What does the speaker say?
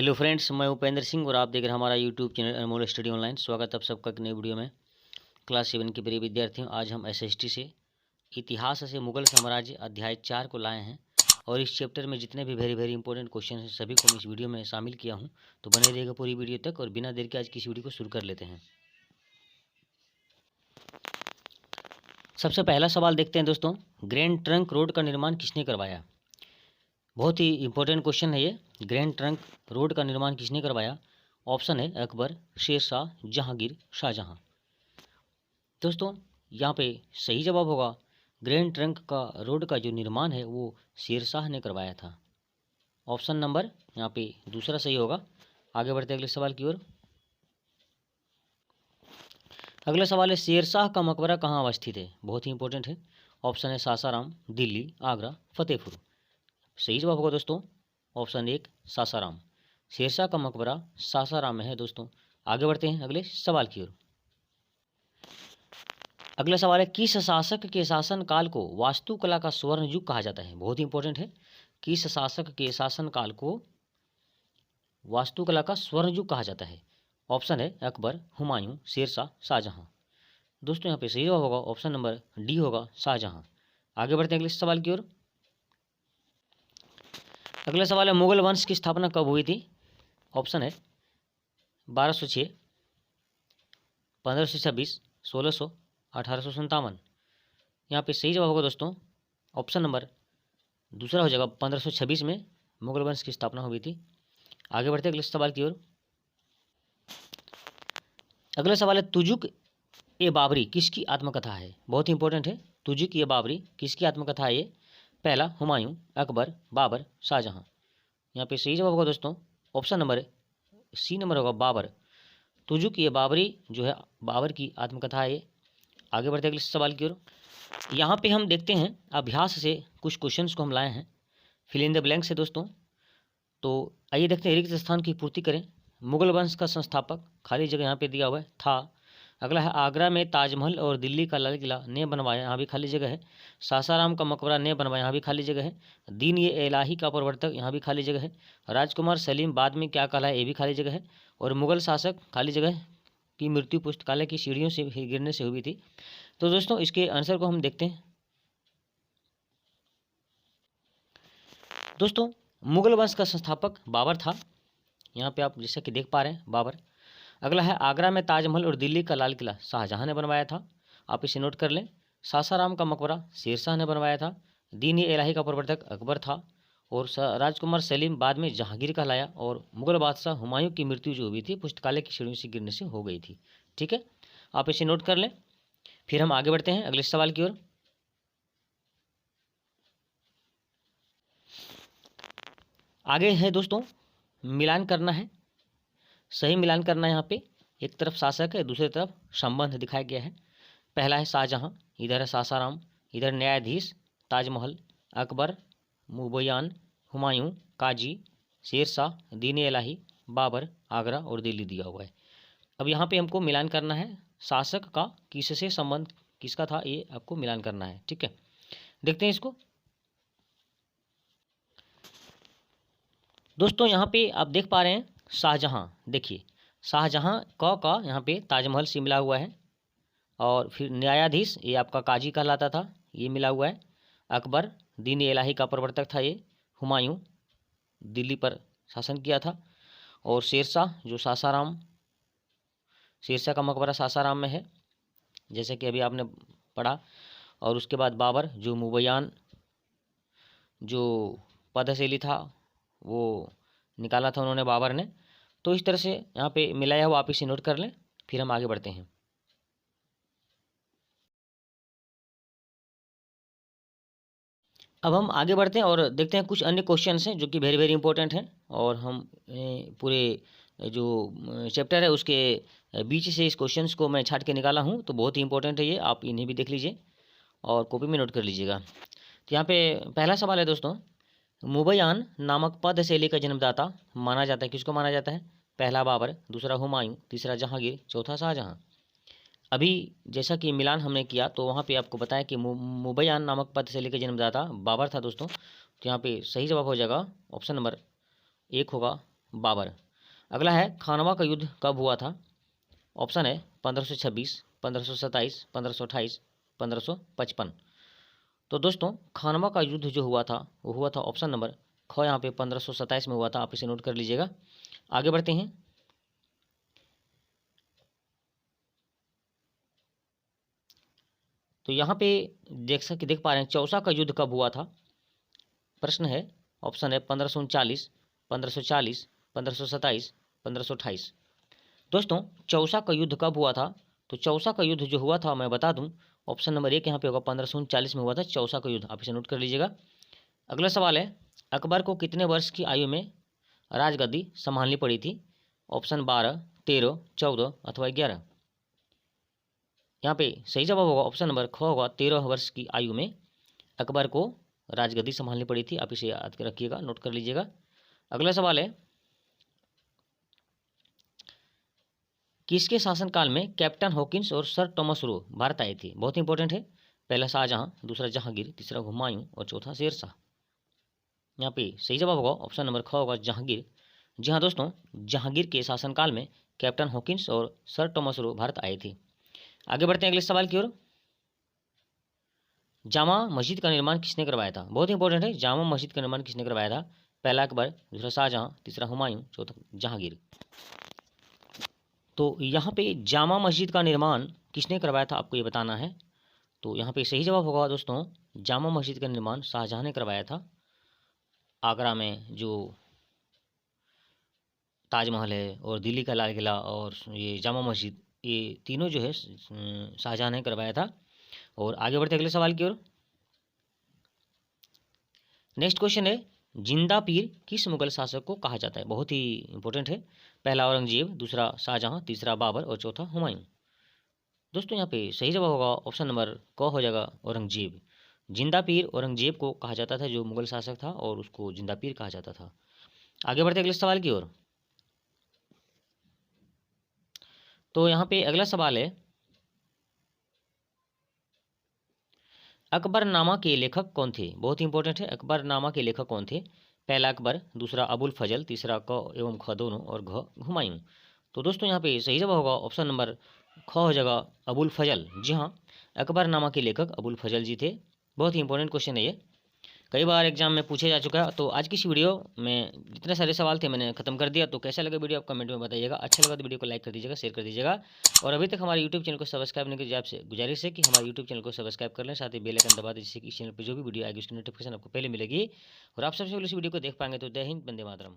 Hello friends, मैं उपेंद्र सिंह और आप देख रहे हैं हमारा यूट्यूब चैनल अनमोल स्टडी ऑनलाइन। स्वागत है आप सबका एक नई वीडियो में। क्लास 7 के प्रिय विद्यार्थियों, आज हम एसएसटी से इतिहास से मुगल साम्राज्य अध्याय 4 को लाए हैं और इस चैप्टर में जितने भी वेरी इंपॉर्टेंट क्वेश्चन हैं सभी को मैं इस वीडियो में शामिल किया हूँ। तो बने रहिएगा पूरी वीडियो तक और बिना देर के आज की इस वीडियो को शुरू कर लेते हैं। सबसे पहला सवाल देखते हैं दोस्तों, ग्रैंड ट्रंक रोड का निर्माण किसने करवाया? बहुत ही इंपॉर्टेंट क्वेश्चन है ये। ग्रैंड ट्रंक रोड का निर्माण किसने करवाया? ऑप्शन है अकबर, शेरशाह, जहांगीर, शाहजहां। दोस्तों यहाँ पे सही जवाब होगा, ग्रैंड ट्रंक का रोड का जो निर्माण है वो शेरशाह ने करवाया था। ऑप्शन नंबर यहाँ पे दूसरा सही होगा। आगे बढ़ते अगले सवाल की ओर। अगला सवाल है, शेरशाह का मकबरा कहाँ अवस्थित है? बहुत ही इंपॉर्टेंट है। ऑप्शन है सासाराम, दिल्ली, आगरा, फतेहपुर। सही जवाब होगा दोस्तों ऑप्शन 1 सासाराम। शेरशाह का मकबरा सासाराम में है दोस्तों। आगे बढ़ते हैं अगले सवाल की ओर। अगला सवाल है, किस शासक के शासन काल को वास्तुकला का स्वर्ण युग कहा जाता है? बहुत ही इंपॉर्टेंट है। किस शासक के शासन काल को वास्तुकला का स्वर्ण युग कहा जाता है? ऑप्शन है अकबर, हुमायूं, शेरशाह, शाहजहां। दोस्तों यहाँ पे सही जवाब होगा ऑप्शन नंबर डी होगा, शाहजहां। आगे बढ़ते हैं अगले सवाल की ओर। अगला सवाल है, मुगल वंश की स्थापना कब हुई थी? ऑप्शन है 1206, 1526, 1600, 1857। यहाँ पे सही जवाब होगा दोस्तों ऑप्शन नंबर दूसरा हो जाएगा, 1526 में मुगल वंश की स्थापना हुई थी। आगे बढ़ते अगले सवाल की ओर। अगला सवाल है, तुजुक ए बाबरी किसकी आत्मकथा है? बहुत ही इंपॉर्टेंट है। तुजुक ए बाबरी किसकी आत्मकथा है ये? पहला हुमायूं, अकबर, बाबर, शाहजहां। यहाँ पे सही जवाब होगा दोस्तों ऑप्शन नंबर सी नंबर होगा, बाबर। तुजुक ये बाबरी जो है बाबर की आत्मकथा है ये। आगे बढ़ते अगले सवाल की ओर। यहाँ पे हम देखते हैं अभ्यास से कुछ क्वेश्चंस को हम लाए हैं फिल इन द ब्लैंक से दोस्तों। तो आइए देखते हैं, रिक्त स्थान की पूर्ति करें। मुगल वंश का संस्थापक, खाली जगह यहाँ पे दिया हुआ है, था। अगला है, आगरा में ताजमहल और दिल्ली का लाल किला ने बनवाया, यहाँ भी खाली जगह है। सासाराम का मकबरा ने बनवाया, यहाँ भी खाली जगह है। दीन ये इलाही का प्रवर्तक, यहाँ भी खाली जगह है। राजकुमार सलीम बाद में क्या कहलाया, ये भी खाली जगह है। और मुगल शासक, खाली जगह की मृत्यु पुस्तकालय की सीढ़ियों से गिरने से हुई थी। तो दोस्तों इसके आंसर को हम देखते हैं। दोस्तों मुगल वंश का संस्थापक बाबर था, यहाँ पे आप जैसा कि देख पा रहे हैं, बाबर। अगला है, आगरा में ताजमहल और दिल्ली का लाल किला शाहजहां ने बनवाया था, आप इसे नोट कर लें। सासाराम का मकबरा शेरशाह ने बनवाया था। दीन ए इलाही का प्रवर्तक अकबर था। और राजकुमार सलीम बाद में जहांगीर कहलाया। और मुगल बादशाह हुमायूं की मृत्यु जो हुई थी पुस्तकालय की सीढ़ियों से गिरने से हो गई थी। ठीक है, आप इसे नोट कर लें। फिर हम आगे बढ़ते हैं अगले सवाल की ओर। आगे है दोस्तों, मिलान करना है, सही मिलान करना है। यहाँ पे एक तरफ शासक है, दूसरी तरफ संबंध दिखाया गया है। पहला है शाहजहां, इधर है सासाराम, इधर न्यायाधीश, ताजमहल, अकबर, मुबयान, हुमायूं, काजी, शेरशाह, दीन इलाही, बाबर, आगरा और दिल्ली दिया हुआ है। अब यहाँ पे हमको मिलान करना है, शासक का किससे संबंध किसका था ये आपको मिलान करना है। ठीक है, देखते हैं इसको। दोस्तों यहाँ पे आप देख पा रहे हैं शाहजहां, देखिए शाहजहां का यहाँ पे ताजमहल से मिला हुआ है। और फिर न्यायाधीश ये आपका काजी कहलाता था, ये मिला हुआ है। अकबर दीन इलाही का प्रवर्तक था ये। हुमायूं दिल्ली पर शासन किया था। और शेरशाह जो सासाराम, शेरशाह का मकबरा सासाराम में है जैसे कि अभी आपने पढ़ा। और उसके बाद बाबर जो मुबयान जो पदशैली था वो निकाला था उन्होंने, बाबर ने। तो इस तरह से यहाँ पे मिलाया हुआ आप इसे नोट कर लें। फिर हम आगे बढ़ते हैं। अब हम आगे बढ़ते हैं और देखते हैं कुछ अन्य क्वेश्चंस हैं जो कि वेरी इंपॉर्टेंट हैं। और हम पूरे जो चैप्टर है उसके बीच से इस क्वेश्चंस को मैं छाट के निकाला हूँ। तो बहुत ही इंपॉर्टेंट है ये, आप इन्हें भी देख लीजिए और कॉपी में नोट कर लीजिएगा। तो यहाँ पे पहला सवाल है दोस्तों, मुबयान नामक पद शैली का जन्मदाता माना जाता है, किसको माना जाता है? पहला बाबर, दूसरा हुमायूं, तीसरा जहांगीर, चौथा शाहजहां। अभी जैसा कि मिलान हमने किया तो वहाँ पे आपको बताया कि मुबयान नामक पद शैली का जन्मदाता बाबर था दोस्तों। तो यहाँ पे सही जवाब हो जाएगा ऑप्शन नंबर 1 होगा, बाबर। अगला है खानवा का युद्ध कब हुआ था? ऑप्शन है 1526, 1527, 1528, 1555। तो दोस्तों खानवा का युद्ध जो हुआ था वो हुआ था ऑप्शन नंबर ख यहाँ पे 1527 में हुआ था। आप इसे नोट कर लीजिएगा। आगे बढ़ते हैं। तो यहाँ पे देख पा रहे हैं चौसा का युद्ध कब हुआ था? प्रश्न है, ऑप्शन है 1539, 1540, 1527, 1528। दोस्तों चौसा का युद्ध कब हुआ था? तो चौसा का युद्ध जो हुआ था मैं बता दूं, ऑप्शन नंबर 1 यहाँ पे होगा 1539 में हुआ था चौसा का युद्ध। आप इसे नोट कर लीजिएगा। अगला सवाल है, अकबर को कितने वर्ष की आयु में राजगद्दी संभालनी पड़ी थी? ऑप्शन 12, 13, 14 अथवा 11। यहाँ पे सही जवाब होगा ऑप्शन नंबर ख होगा, 13 वर्ष की आयु में अकबर को राजगद्दी संभालनी पड़ी थी। आप इसे याद रखिएगा, नोट कर लीजिएगा। अगला सवाल है, किसके शासनकाल में कैप्टन हॉकिंस और सर टॉमस रो भारत आए थे? बहुत इंपॉर्टेंट है। पहला शाहजहां, दूसरा जहांगीर, तीसरा हुमायूं और चौथा शेरशाह। यहाँ पे सही जवाब होगा ऑप्शन नंबर ख होगा, जहांगीर। जी हाँ दोस्तों, जहांगीर के शासनकाल में कैप्टन हॉकिंस और सर टॉमस रो भारत आए थे। आगे बढ़ते हैं अगले सवाल की ओर। जामा मस्जिद का निर्माण किसने करवाया था? बहुत इंपॉर्टेंट है। जामा मस्जिद का निर्माण किसने करवाया था? पहला अकबर, दूसरा शाहजहां, तीसरा हुमायूं, चौथा जहांगीर। तो यहाँ पे जामा मस्जिद का निर्माण किसने करवाया था आपको ये बताना है। तो यहाँ पे सही जवाब होगा दोस्तों, जामा मस्जिद का निर्माण शाहजहां ने करवाया था। आगरा में जो ताजमहल है और दिल्ली का लाल किला और ये जामा मस्जिद, ये तीनों जो है शाहजहां ने करवाया था। और आगे बढ़ते अगले सवाल की ओर। नेक्स्ट क्वेश्चन है, जिंदा पीर किस मुगल शासक को कहा जाता है? बहुत ही इंपॉर्टेंट है। पहला औरंगजेब, दूसरा शाहजहां, तीसरा बाबर और चौथा हुमायूं। दोस्तों यहाँ पे सही जवाब होगा ऑप्शन नंबर क हो जाएगा, औरंगजेब। जिंदा पीर औरंगजेब को कहा जाता था, जो मुगल शासक था, और उसको जिंदा पीर कहा जाता था। आगे बढ़ते अगले सवाल की ओर। तो यहाँ पे अगला सवाल है, अकबरनामा के लेखक कौन थे? बहुत इंपॉर्टेंट है। अकबरनामा के लेखक कौन थे? पहला अकबर, दूसरा अबुल फजल, तीसरा क एवं ख दोनों और घ हुमायूं। तो दोस्तों यहाँ पे सही जवाब होगा ऑप्शन नंबर ख हो जाएगा, अबुल फजल। जी हाँ, अकबरनामा के लेखक अबुल फजल जी थे। बहुत ही इंपॉर्टेंट क्वेश्चन है ये, कई बार एग्जाम में पूछे जा चुका है। तो आज की इस वीडियो में जितने सारे सवाल थे मैंने खत्म कर दिया। तो कैसा लगा वीडियो आप कमेंट में बताइएगा। अच्छा लगा तो वीडियो को लाइक कर दीजिएगा, शेयर कर दीजिएगा। और अभी तक हमारे यूट्यूब चैनल को सब्सक्राइब नहीं किया, आपसे गुजारिश है कि हमारे यूट्यूब चैनल को सब्सक्राइब कर लें, साथ ही बेल आइकन दबा दें, जिससे कि इस चैनल पर जो भी वीडियो आएगी उसकी नोटिफिकेशन आपको पहले मिलेगी और आप सबसे पहले इस वीडियो को देख पाएंगे। तो जय हिंद, वंदे मातरम।